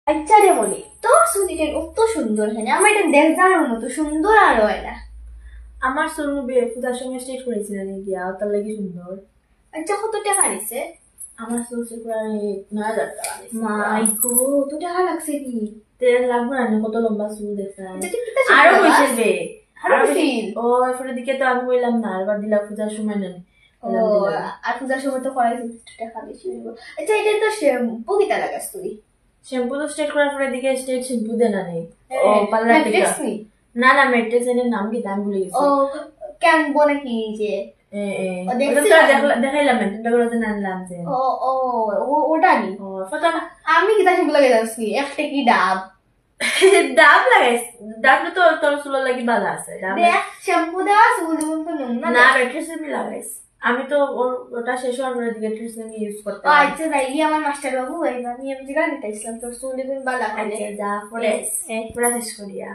আচ্ছা রে বলি তোর চুলিটা কত সুন্দর হ্যাঁ আমার এটা দেখবার মতো সুন্দর আর হয় না আমার চুল পূজার সময় স্ট্রেট করেছিল নাকি আর তার লাগি সুন্দর আচ্ছা কত টাকা নিছে আমার চুল প্রায় 9,000 টাকা মাই গো তো টাকা লাগছে কি তেল লাগবে না কত লম্বা চুল দেখছ আরো হইছে বে আরো ফিল ও এরপরে দিকে তো আমি বললাম না আর দিলা পূজার সময় না আর পূজার সময় তো করাই টাকা বেশি হইব আচ্ছা এটা তো পবিতা লাগাস তুই শ্যাম্পু তো স্ট্রেট করার পরে দিকে স্ট্রেট শ্যাম্পু দেন না নেই ও পার্লার থেকে না না মেট্রেসের নাম কি দাম ভুলে গেছি ও কেন বলে কি যে দেখাইলাম এটা করে আনলাম যে ও ওটা নি আমি কি তাকে লাগে যাচ্ছি একটা কি ডাব ডাব লাগাইছ ডাব তো তোর চুল লাগি ভালো আছে দেখ শ্যাম্পু দেওয়া চুল তো না মেট্রেসের লাগাইছ আমি তো ওটা শেষ হওয়ার পরে দিকে ট্রিটমেন্ট আমি ইউজ করতে আচ্ছা তাইলি আমার মাস্টার বাবু আমি যেটা নিতে ইসলাম তোর চুল দেখুন ভালো যা পরে শেষ করিয়া